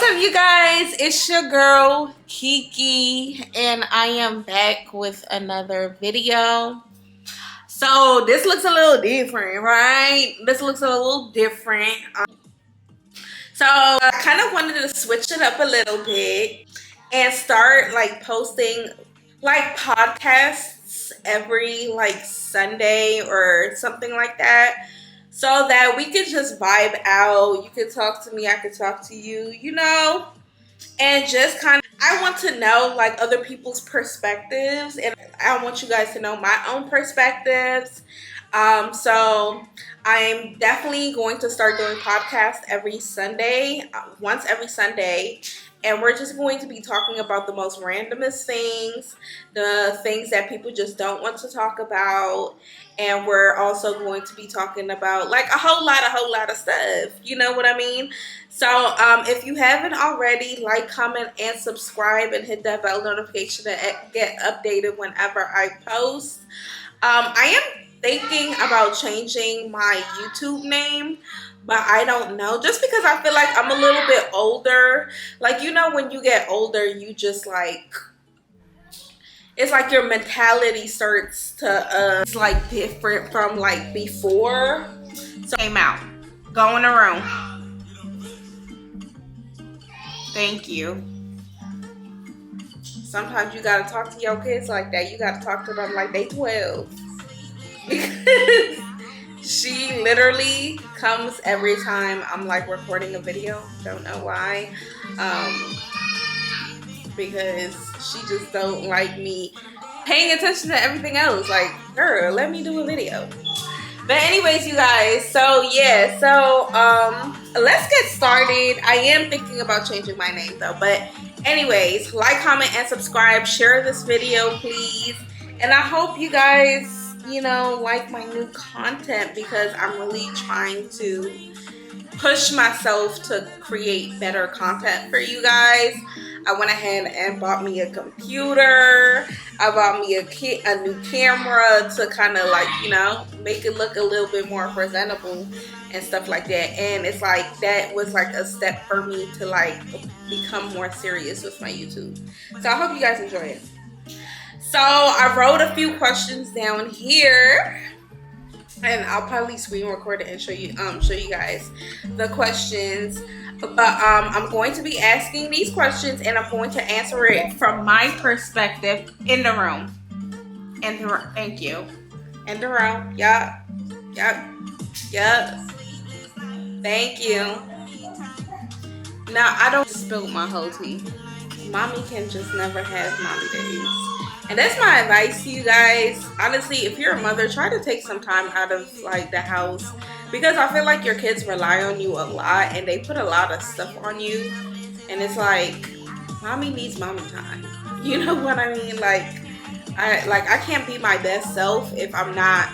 What's up, you guys? It's your girl Kiki, and I am back with another video. So this looks a little different, right? This looks a little different. So I kind of wanted to switch it up a little bit and start like posting like podcasts every like Sunday or something like that, so that we could just vibe out. You could talk to me, I could talk to you, and just kind of, I want to know like other people's perspectives, and I want you guys to know my own perspectives. So I'm definitely going to start doing podcasts every Sunday, once every Sunday. And we're just going to be talking about the most randomest things, the things that people just don't want to talk about. And we're also going to be talking about like a whole lot of stuff. You know what I mean? So if you haven't already, like, comment, and subscribe, and hit that bell notification to get updated whenever I post. I am thinking about changing my YouTube name, but I don't know, just because I feel like I'm a little bit older. Like, when you get older, you just like, it's like your mentality starts to it's like different from like before. So came out, go in the room. Thank you. Sometimes you gotta talk to your kids like that. You gotta talk to them like they 12. Because she literally comes every time I'm like recording a video. Don't know why. Because she just don't like me paying attention to everything else. Like, girl, let me do a video. But anyways, you guys, so yeah, let's get started. I am thinking about changing my name though. But anyways, like, comment, and subscribe. Share this video, please. And I hope you guys, like my new content, because I'm really trying to push myself to create better content for you guys. I went ahead and bought me a computer. I bought me a new camera to kind of like, make it look a little bit more presentable and stuff like that. And it's like, that was like a step for me to like become more serious with my YouTube. So I hope you guys enjoy it. So I wrote a few questions down here, and I'll probably screen record it and show you guys the questions. But I'm going to be asking these questions, and I'm going to answer it from my perspective in the room. Thank you. In the room. Yup. Thank you. Now, I don't spill my whole tea. Mommy can just never have mommy days. And that's my advice to you guys. Honestly, if you're a mother, try to take some time out of like the house, because I feel like your kids rely on you a lot and they put a lot of stuff on you. And it's like, mommy needs mommy time. You know what I mean? I can't be my best self if I'm not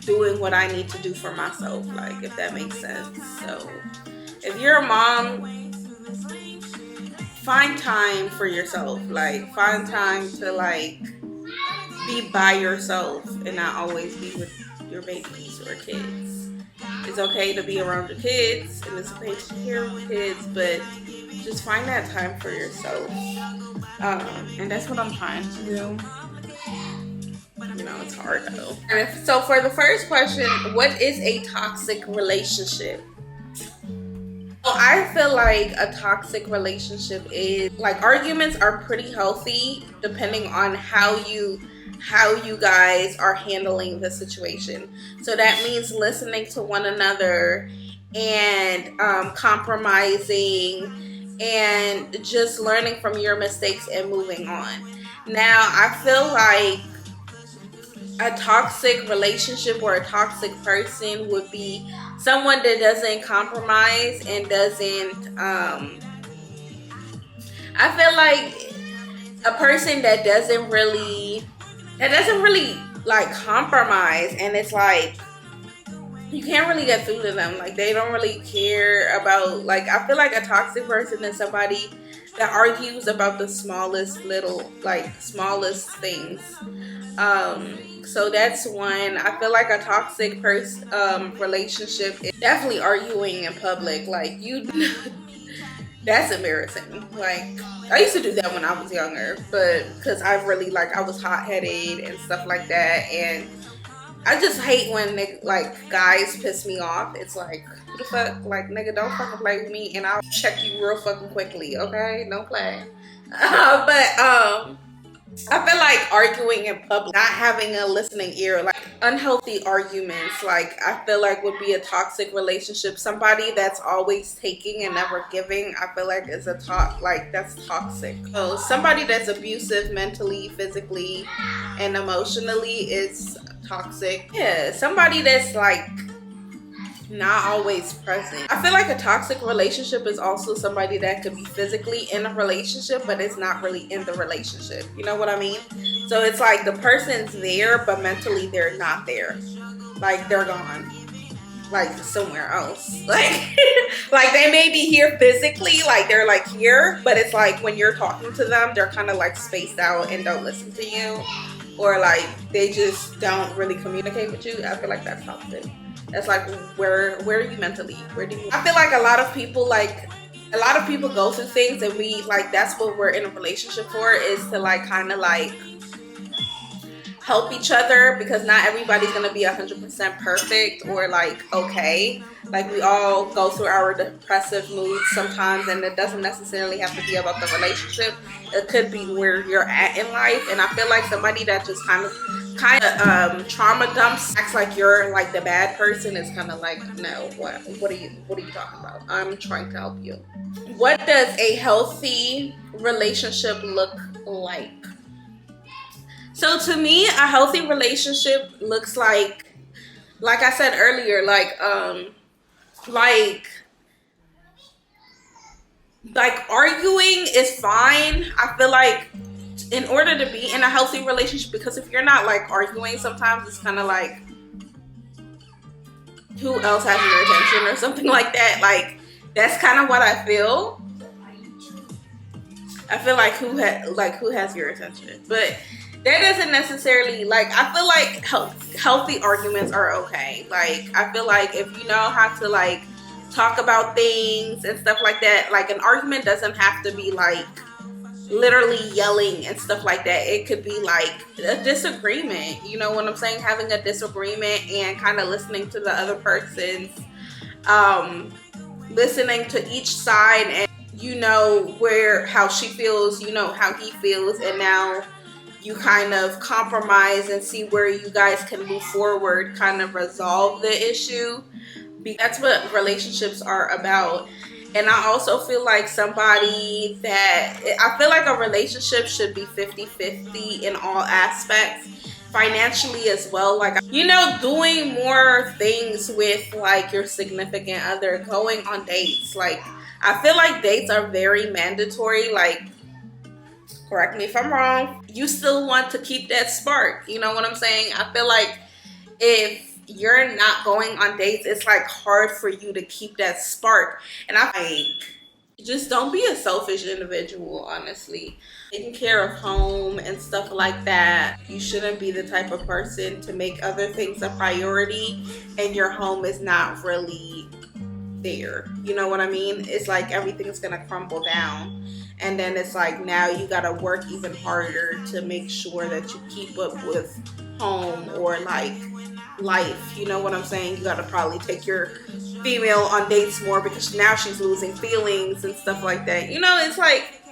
doing what I need to do for myself. Like, if that makes sense. So if you're a mom, find time for yourself. Like, find time to like be by yourself and not always be with your babies or kids. It's okay to be around your kids, and it's okay to take care of your kids, but just find that time for yourself. And that's what I'm trying to do. It's hard though. So for the first question, what is a toxic relationship? Well, I feel like a toxic relationship is like, arguments are pretty healthy depending on how you guys are handling the situation. So that means listening to one another and compromising and just learning from your mistakes and moving on. Now, I feel like a toxic relationship or a toxic person would be someone that doesn't compromise and doesn't I feel like a person that doesn't really like compromise, and it's like you can't really get through to them. Like, they don't really care about, like, I feel like a toxic person is somebody that argues about the smallest things. So that's one. I feel like a toxic relationship is definitely arguing in public. Like, That's embarrassing. Like, I used to do that when I was younger, but because I really, like, I was hot-headed and stuff like that, and I just hate when, like, guys piss me off. It's like, who the fuck? Like, nigga, don't fucking play with me, and I'll check you real fucking quickly, okay? Don't play. I feel like arguing in public, not having a listening ear, like unhealthy arguments, like I feel like would be a toxic relationship. Somebody that's always taking and never giving, I feel like is that's toxic. So somebody that's abusive mentally, physically, and emotionally is toxic. Yeah, somebody that's like not always present. I feel like a toxic relationship is also somebody that could be physically in a relationship but it's not really in the relationship. You know what I mean? So it's like the person's there but mentally they're not there. Like they're gone. Like somewhere else. Like like they may be here physically, like they're like here, but it's like when you're talking to them, they're kind of like spaced out and don't listen to you. Or like they just don't really communicate with you. I feel like that's toxic. That's like where are you mentally? Where do you? I feel like a lot of people go through things and we like that's what we're in a relationship for, is to like kind of like help each other, because not everybody's gonna be 100% perfect or like okay. Like we all go through our depressive moods sometimes, and it doesn't necessarily have to be about the relationship. It could be where you're at in life. And I feel like somebody that just kind of trauma dumps, acts like you're like the bad person, is kind of like, no, what are you talking about? I'm trying to help you. What does a healthy relationship look like? So to me, a healthy relationship looks like I said earlier, like arguing is fine. I feel like in order to be in a healthy relationship, because if you're not like arguing, sometimes it's kind of like, who else has your attention or something like that. Like that's kind of what I feel. I feel like who has your attention, but that doesn't necessarily, like, I feel like healthy arguments are okay. Like I feel like if you know how to like talk about things and stuff like that, like an argument doesn't have to be like literally yelling and stuff like that. It could be like a disagreement, you know what I'm saying? Having a disagreement and kind of listening to the other person's listening to each side, and you know how she feels, you know how he feels, and now you kind of compromise and see where you guys can move forward, kind of resolve the issue. That's what relationships are about. And I also feel like I feel like a relationship should be 50-50 in all aspects, financially as well. Like, you know, doing more things with like your significant other, going on dates. Like, I feel like dates are very mandatory. Like, correct me if I'm wrong, you still want to keep that spark. You know what I'm saying? I feel like if you're not going on dates, it's like hard for you to keep that spark. And I think just don't be a selfish individual, honestly. Taking care of home and stuff like that. You shouldn't be the type of person to make other things a priority and your home is not really there. You know what I mean? It's like everything's gonna crumble down. And then it's like now you gotta work even harder to make sure that you keep up with home or like life. You know what I'm saying? You gotta probably take your female on dates more because now she's losing feelings and stuff like that. You know, it's like,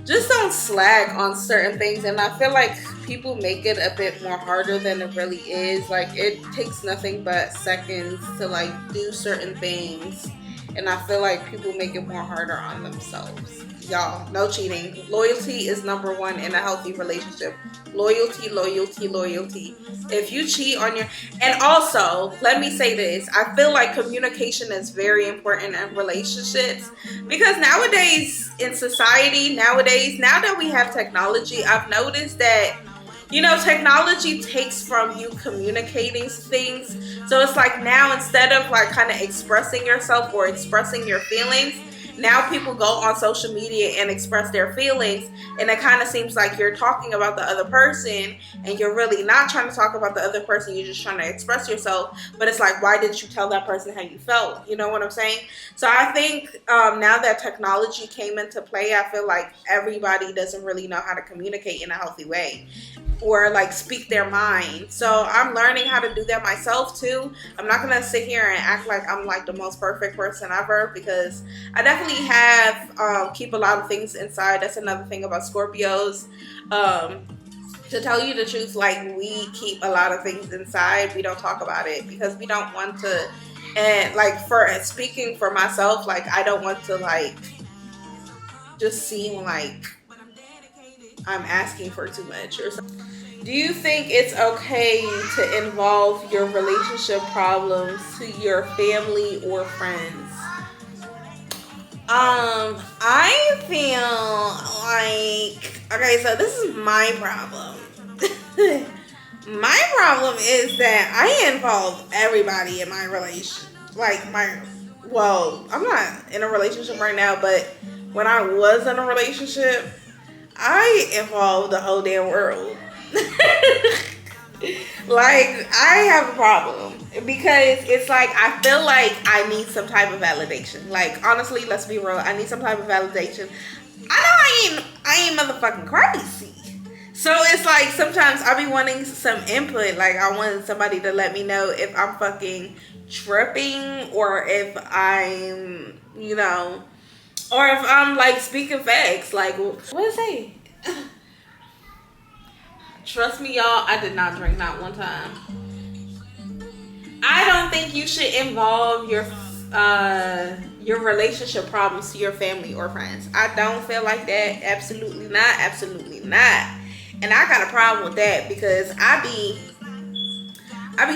just don't slag on certain things. And I feel like people make it a bit more harder than it really is. Like, it takes nothing but seconds to like do certain things, and I feel like people make it more harder on themselves. Y'all, no cheating. Loyalty is number one in a healthy relationship. Loyalty, loyalty, loyalty. If you cheat on and also, let me say this, I feel like communication is very important in relationships, because nowadays in society, now that we have technology, I've noticed that, you know, technology takes from you communicating things. So it's like now, instead of like kind of expressing yourself or expressing your feelings, now people go on social media and express their feelings, and it kind of seems like you're talking about the other person, and you're really not trying to talk about the other person. You're just trying to express yourself. But it's like, why didn't you tell that person how you felt? You know what I'm saying? So I think now that technology came into play, I feel like everybody doesn't really know how to communicate in a healthy way, or like speak their mind. So I'm learning how to do that myself too. I'm not gonna sit here and act like I'm like the most perfect person ever, because I definitely have keep a lot of things inside. That's another thing about Scorpios. To tell you the truth, like, we keep a lot of things inside. We don't talk about it because we don't want to. And like, for speaking for myself, like, I don't want to like just seem like I'm asking for too much or something. Do you think it's okay to involve your relationship problems to your family or friends? I feel like, okay, so this is my problem. My problem is that I involve everybody in my relation. Like, well, I'm not in a relationship right now, but when I was in a relationship, I involved the whole damn world. Like, I have a problem because it's like, I feel like I need some type of validation. Like, honestly, let's be real, I need some type of validation. I know I ain't motherfucking crazy. So it's like, sometimes I be wanting some input. Like, I want somebody to let me know if I'm fucking tripping, or if I'm, you know, or if I'm like speaking facts. Like, what is it? Trust me, y'all, I did not drink not one time. I don't think you should involve your relationship problems to your family or friends. I don't feel like that. Absolutely not. Absolutely not. And I got a problem with that, because I be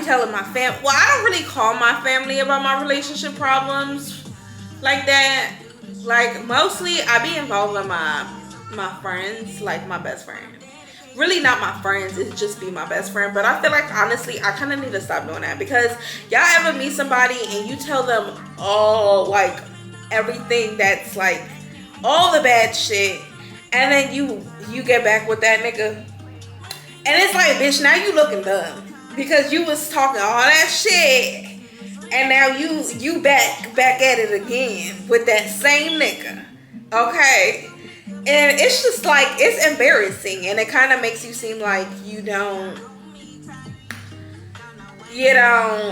telling my family. Well, I don't really call my family about my relationship problems like that. Like, mostly I be involved in my friends, like my best friend. Really not my friends, it's just be my best friend. But I feel like, honestly, I kind of need to stop doing that, because y'all ever meet somebody and you tell them all, like, everything that's like all the bad shit, and then you get back with that nigga, and it's like, bitch, now you looking dumb because you was talking all that shit, and now you back at it again with that same nigga. Okay. And it's just like, it's embarrassing, and it kind of makes you seem like you don't,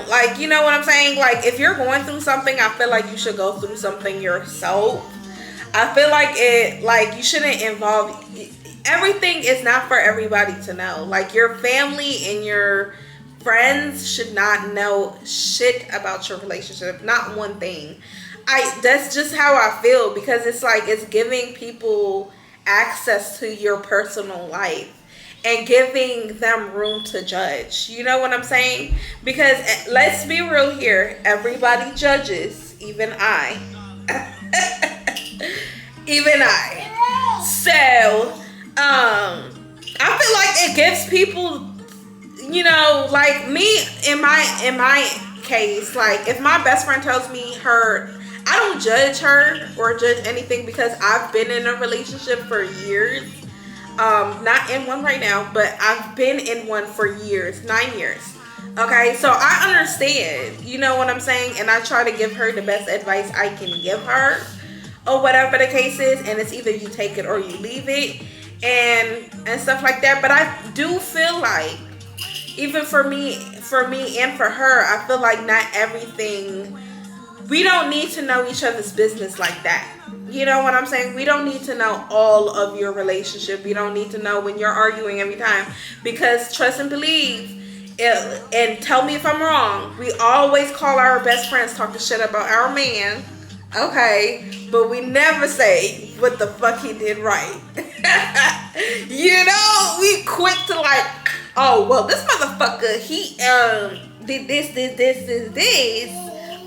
like, you know what I'm saying? Like, if you're going through something, I feel like you should go through something yourself. I feel like you shouldn't involve, everything is not for everybody to know. Like, your family and your friends should not know shit about your relationship, not one thing. That's just how I feel, because it's like, it's giving people access to your personal life and giving them room to judge. You know what I'm saying? Because let's be real here, everybody judges, even I. Even I. So, I feel like it gives people, like me, in my case, like, if my best friend tells me I don't judge her or judge anything, because I've been in a relationship for years. Not in one right now, but I've been in one for years, 9 years. Okay, so I understand, you know what I'm saying? And I try to give her the best advice I can give her, or whatever the case is, and it's either you take it or you leave it, and stuff like that. But I do feel like, even for me and for her, I feel like not everything, we don't need to know each other's business like that. You know what I'm saying? We don't need to know all of your relationship. We don't need to know when you're arguing every time, because trust and believe, and tell me if I'm wrong, we always call our best friends talking shit about our man, okay, but we never say what the fuck he did right. We quick to like, oh, well, this motherfucker, he did this,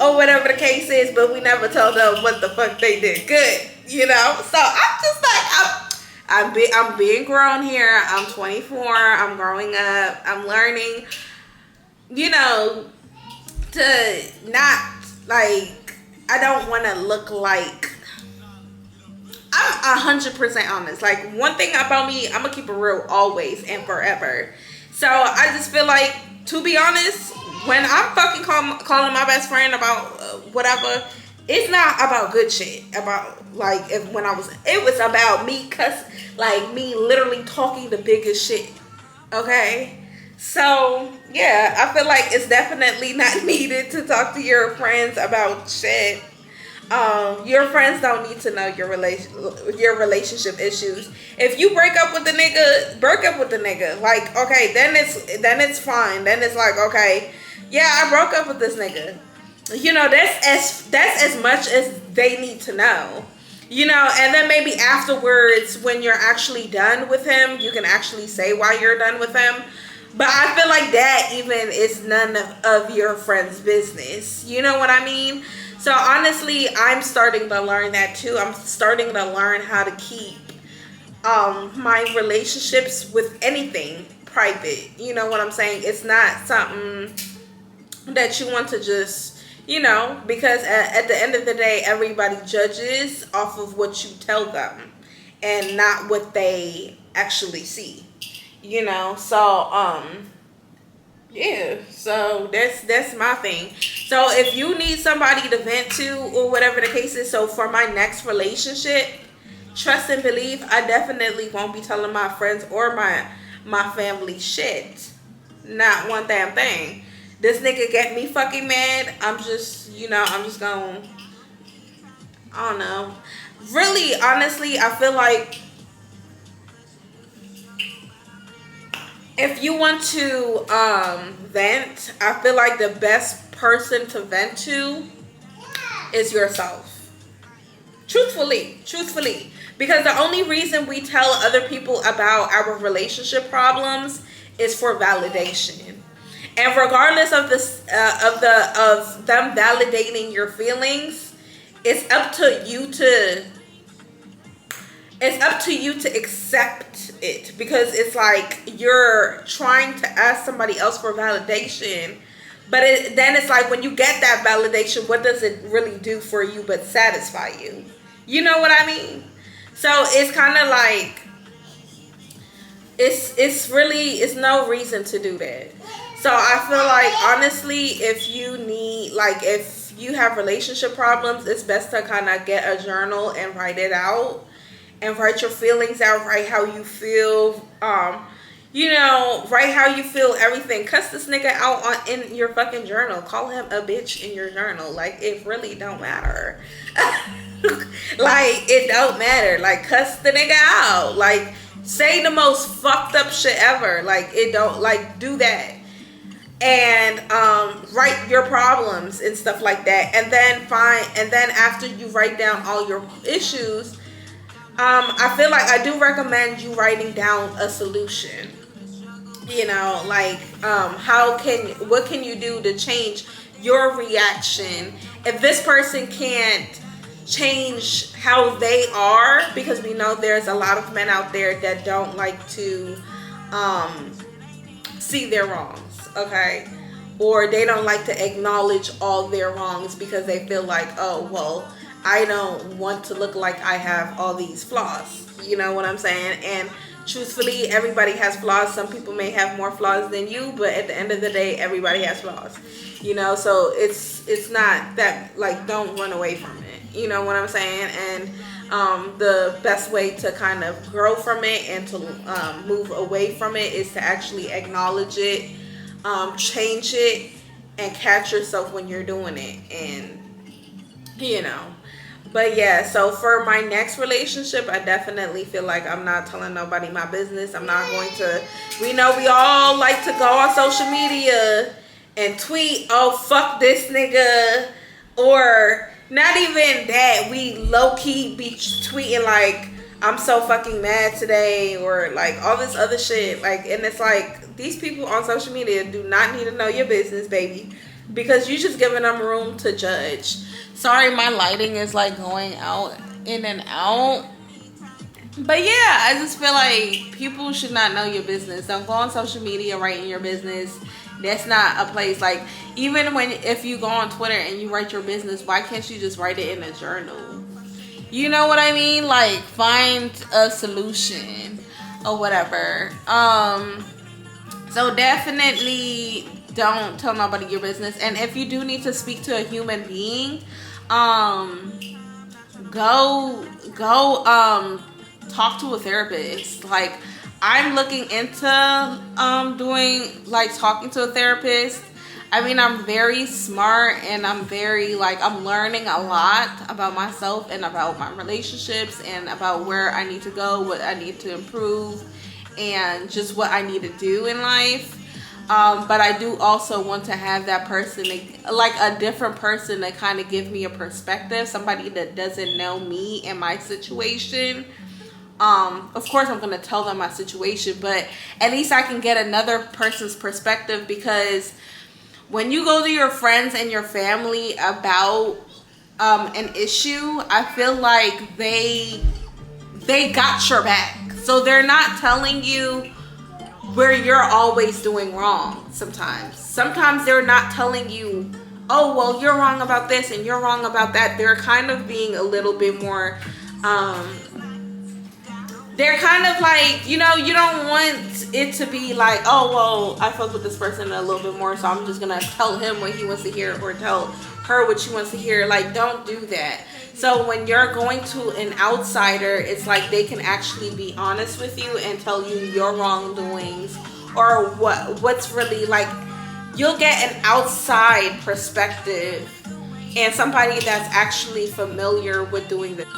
or whatever the case is, but we never told them what the fuck they did good, So I'm just like, I'm being grown here. I'm 24. I'm growing up. I'm learning, to not, like, I don't want to look like 100% honest. Like, one thing about me, I'm gonna keep it real always and forever. So I just feel like, to be honest, when I'm fucking calling my best friend about whatever, it's not about good shit. About like, if when it was about me, like me literally talking the biggest shit. Okay. So yeah, I feel like it's definitely not needed to talk to your friends about shit. Your friends don't need to know your relationship issues. If you break up with the nigga, break up with the nigga. Like, okay, then it's fine. Then it's like, okay, yeah, I broke up with this nigga. You know, that's as much as they need to know. You know, and then maybe afterwards, when you're actually done with him, you can actually say why you're done with him. But I feel like that even is none of your friend's business. You know what I mean? So honestly, I'm starting to learn that too. I'm starting to learn how to keep my relationships with anything private. You know what I'm saying? It's not something that you want to just, you know, because at the end of the day, everybody judges off of what you tell them and not what they actually see. You know, so yeah, so that's my thing. So if you need somebody to vent to or whatever the case is, so for my next relationship, trust and believe, I definitely won't be telling my friends or my family shit. Not one damn thing. This nigga get me fucking mad, I'm just, you know, I'm just gonna, I don't know. Really, honestly, I feel like if you want to vent, I feel like the best person to vent to is yourself. Truthfully. Because the only reason we tell other people about our relationship problems is for validation. And regardless of this, of them validating your feelings, it's up to you to accept it, because it's like you're trying to ask somebody else for validation, but then it's like when you get that validation, what does it really do for you but satisfy you? You know what I mean? So it's kind of like it's no reason to do that. So I feel like, honestly, if you have relationship problems, it's best to kind of get a journal and write it out. And write your feelings out, write how you feel, you know, write how you feel, everything. Cuss this nigga out in your fucking journal. Call him a bitch in your journal. Like, it really don't matter. Like, it don't matter. Like, cuss the nigga out. Like, say the most fucked up shit ever. Like, it don't, like, do that. And write your problems and stuff like that. And then after you write down all your issues, I feel like I do recommend you writing down a solution. You know, like, what can you do to change your reaction if this person can't change how they are? Because we know there's a lot of men out there that don't like to see their wrongs, okay? Or they don't like to acknowledge all their wrongs because they feel like, oh, well, I don't want to look like I have all these flaws. You know what I'm saying? And truthfully, everybody has flaws. Some people may have more flaws than you, but at the end of the day, everybody has flaws. You know, so it's not that, like, don't run away from it. You know what I'm saying? And the best way to kind of grow from it and to move away from it is to actually acknowledge it, change it, and catch yourself when you're doing it. And, you know. But yeah, so for my next relationship, I definitely feel like I'm not telling nobody my business. I'm not going to, we know we all like to go on social media and tweet, oh, fuck this nigga. Or not even that, we low-key be tweeting like, I'm so fucking mad today, or like all this other shit. Like, and it's like, these people on social media do not need to know your business, baby, because you just giving them room to judge. Sorry, my lighting is like going out in and out. But yeah, I just feel like people should not know your business. Don't go on social media writing your business. That's not a place. Like, even if you go on Twitter and you write your business, why can't you just write it in a journal? You know what I mean? Like, find a solution or whatever. So definitely don't tell nobody your business. And if you do need to speak to a human being, go talk to a therapist. Like, I'm looking into doing, like, talking to a therapist. I mean, I'm very smart and I'm very, like, I'm learning a lot about myself and about my relationships and about where I need to go, what I need to improve, and just what I need to do in life. But I do also want to have that person, like a different person, to kind of give me a perspective, somebody that doesn't know me and my situation. Of course I'm going to tell them my situation, but at least I can get another person's perspective, because when you go to your friends and your family about an issue, I feel like they got your back. So they're not telling you where you're always doing wrong. Sometimes they're not telling you, oh, well, you're wrong about this and you're wrong about that. They're kind of being a little bit more they're kind of like, you know, you don't want it to be like, oh, well, I fuck with this person a little bit more, so I'm just gonna tell him what he wants to hear or tell her what she wants to hear. Like, don't do that. So when you're going to an outsider, it's like they can actually be honest with you and tell you your wrongdoings, or what's really, like, you'll get an outside perspective and somebody that's actually familiar with doing this.